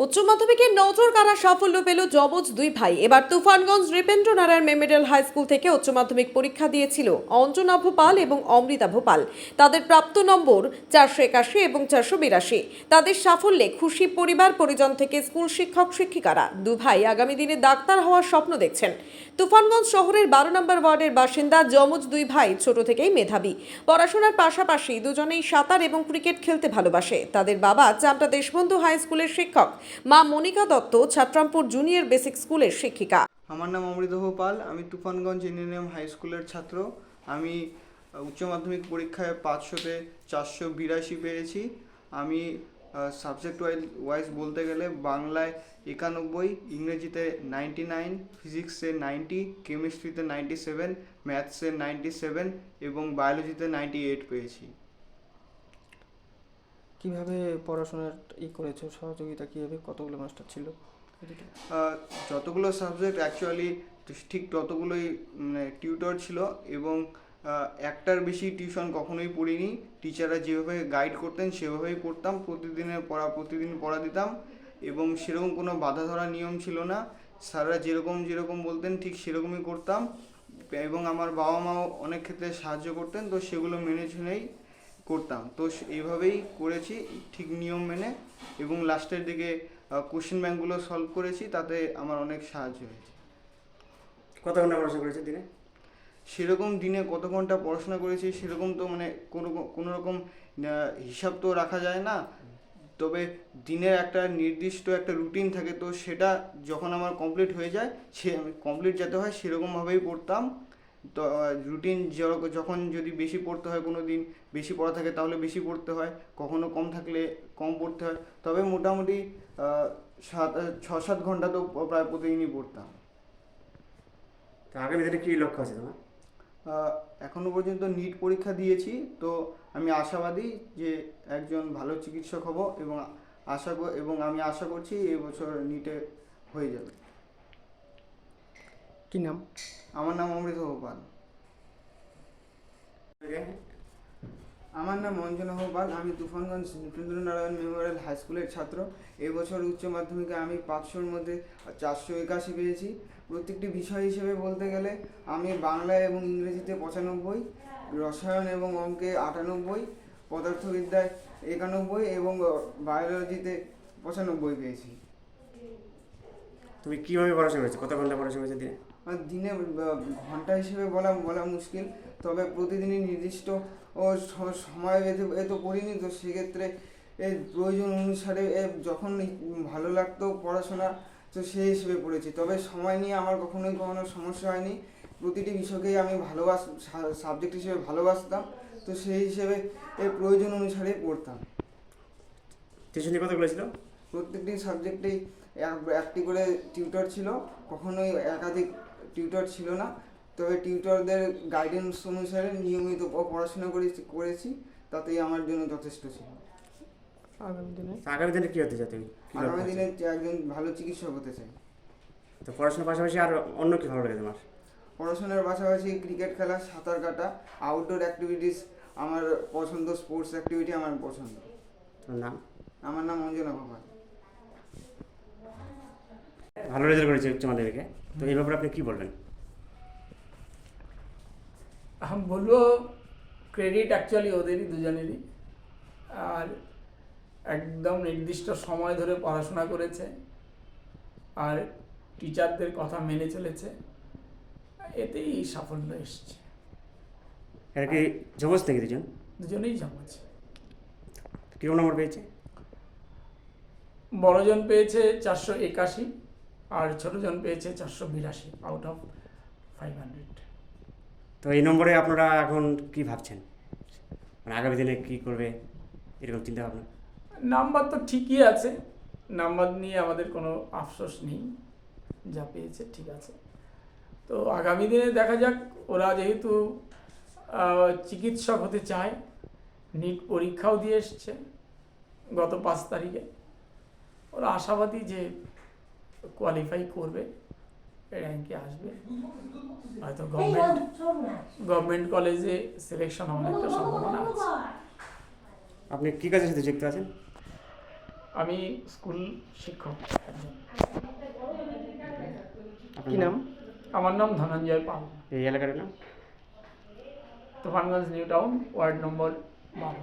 উচ্চ মাধ্যমিকের নজর কাড়া সাফল্য পেল যমজ দুই ভাই। এবার Tufanganj Nripendra Narayan memorial high school থেকে উচ্চ মাধ্যমিক পরীক্ষা দিয়েছিল অঞ্জনাভ পাল এবং অমৃতাভ পাল। তাদের প্রাপ্ত নম্বর 481 এবং 482। তাদের সাফল্যে খুশি পরিবার পরিজন থেকে স্কুল শিক্ষক শিক্ষিকারা। দু ভাই আগামী দিনে ডাক্তার হওয়ার স্বপ্ন দেখছেন। তুফানগঞ্জ শহরের 12 নম্বর ওয়ার্ডের বাসিন্দা যমজ দুই ভাই ছোট থেকেই মেধাবী। পড়াশোনার পাশাপাশি দুজনেই সাঁতার এবং ক্রিকেট খেলতে ভালোবাসে। তাদের বাবা চামটা দেশবন্ধু হাই স্কুলের শিক্ষক, মা মনিকা দত্ত ছাত্রামপুর জুনিয়র বেসিক স্কুলের শিক্ষিকা। আমার নাম অমৃতাভ পাল। আমি তুফানগঞ্জ এনএনএম হাই স্কুলের ছাত্র। আমি উচ্চ মাধ্যমিক পরীক্ষায় 500-তে 482 পেয়েছি। আমি সাবজেক্ট ওয়াইজ বলতে গেলে বাংলায় 91, ইংরেজিতে 99, ফিজিক্সে 90, কেমিস্ট্রিতে 97, ম্যাথসে 97 এবং বায়োলজিতে 98 পেয়েছি। কিভাবে পড়াশোনার করেছো, সহযোগিতা কীভাবে, কতগুলো মাস্টার ছিল? যতগুলো সাবজেক্ট অ্যাকচুয়ালি ঠিক ততগুলোই টিউটর ছিল এবং একটার বেশি টিউশন কখনোই পড়িনি। টিচাররা যেভাবে গাইড করতেন সেভাবেই পড়তাম। প্রতিদিন পড়া দিতাম এবং সেরকম কোনো বাধা ধরা নিয়ম ছিল না। স্যাররা যেরকম বলতেন ঠিক সেরকমই করতাম এবং আমার বাবা মাও অনেক ক্ষেত্রে সাহায্য করতেন, তো সেগুলো মেনে চলেই করতাম। তো এইভাবেই করেছি ঠিক নিয়ম মেনে এবং লাস্টের দিকে কোশ্চেন ব্যাংকগুলো সলভ করেছি, তাতে আমার অনেক সাহায্য হয়েছে। কত ঘন্টা পড়াশোনা করেছে দিনে? সেরকম দিনে কত ঘন্টা পড়াশোনা করেছি সেরকম তো কোনো রকম হিসাব তো রাখা যায় না। তবে দিনের একটা নির্দিষ্ট একটা রুটিন থাকে, তো সেটা যখন আমার কমপ্লিট হয়ে যায়, কমপ্লিট যাতে হয় সেরকমভাবেই পড়তাম। তো রুটিন যখন যদি বেশি পড়তে হয়, কোনো দিন বেশি পড়া থাকে তাহলে বেশি পড়তে হয়, কখনো কম থাকলে কম পড়তে হয়। তবে মোটামুটি 6-7 ঘন্টা তো প্রায় প্রতিদিনই পড়তাম। তো আগামী দিনে কী লক্ষ্য আছে তোমার? এখনো পর্যন্ত নিট পরীক্ষা দিয়েছি, তো আমি আশাবাদী যে একজন ভালো চিকিৎসক হব এবং আমি আশা করছি এবছর নিটে হয়ে যাবে। কি নাম? আমার নাম অমৃতাভ পাল। আমার নাম অঞ্জনাভ পাল। আমি তুফানগঞ্জ নৃপেন্দ্র নারায়ণ মেমোরিয়াল হাই স্কুলের ছাত্র। এবছর উচ্চ মাধ্যমিকে আমি 500-র মধ্যে 481 পেয়েছি। প্রত্যেকটি বিষয় হিসেবে বলতে গেলে আমি বাংলায় এবং ইংরেজিতে 95, রসায়ন এবং অঙ্কে 98, পদার্থবিদ্যায় 91 এবং বায়োলজিতে 95 পেয়েছি। তুমি কীভাবে পড়াশোনা করেছো, কত ঘন্টা পড়াশোনা করেছো দিনে? দিনে ঘন্টা হিসেবে বলা মুশকিল, তবে প্রতিদিনই নির্দিষ্ট সময় এত পড়িনি। তো সেক্ষেত্রে প্রয়োজন অনুসারে যখন ভালো লাগতো পড়াশোনা, তো সেই হিসেবে পড়েছি। তবে সময় নিয়ে আমার কখনো সমস্যা হয়নি। প্রতিটি বিষয়কেই আমি সাবজেক্ট হিসেবে ভালোবাসতাম, তো সেই হিসেবে প্রয়োজন অনুসারেই পড়তাম। টিউশনি কতগুলো ছিল? প্রত্যেকটি সাবজেক্টেই একটি করে টিউটর ছিল, কখনোই একাধিক টিউটর ছিল না। তবে টিউটরদের গাইডেন্স অনুসারে নিয়মিত পড়াশোনা করেছি, তাতেই আমার জন্য যথেষ্ট ছিল। আগামী দিনে কী হতে চাও তুমি? আগামী দিনে একজন ভালো চিকিৎসক হতে চাই। তো পড়াশোনার পাশাপাশি আর অন্য কী ভালো লাগে তোমার? পড়াশোনার পাশাপাশি ক্রিকেট খেলা, সাঁতার কাটা, আউটডোর অ্যাক্টিভিটিস আমার পছন্দ। স্পোর্টস অ্যাক্টিভিটি আমার পছন্দ। তোমার নাম? আমার নাম অঞ্জনা পাল। ভালো রেজাল্ট করেছে উচ্চ মাধ্যমিকে, তো এই ব্যাপারে আপনি কী বলবেন? আমি বলবো ক্রেডিট অ্যাকচুয়ালি ওদেরই, দুজনেরই। আর একদম নির্দিষ্ট সময় ধরে পড়াশোনা করেছে আর টিচারদের কথা মেনে চলেছে, এতেই সাফল্য এসছে। এটা কি জমজ নাকি দুজন? দুজনেই জমজ। কীরকম নম্বর পেয়েছে? বড়জন পেয়েছে 481 আর ছোটজন পেয়েছে 482 আউট অফ 500। তো এই নম্বরে আপনারা এখন কি ভাবছেন, মানে আগামী দিনে কী করবে এরকম চিন্তা ভাবনা? নাম্বার তো ঠিকই আছে, নাম্বার নিয়ে আমাদের কোনো আফসোস নেই, যা পেয়েছে ঠিক আছে। তো আগামী দিনে দেখা যাক, ওরা যেহেতু চিকিৎসক হতে চায়, নিট পরীক্ষাও দিয়ে এসছে গত 5 তারিখে। ওরা আশাবাদী যে কোয়ালিফাই করবে, র্যাঙ্কে আসবে, হয়তো গভর্নমেন্ট কলেজে সিলেকশন হওয়ার একটা সম্ভাবনা আছে। আপনি কী কাজের সাথে যুক্ত আছেন? আমি স্কুল শিক্ষক একজন। আপনার কি নাম? আমার নাম ধনঞ্জয় পাল, এই এলাকার নাম? Tufanganj new town, ward number 12।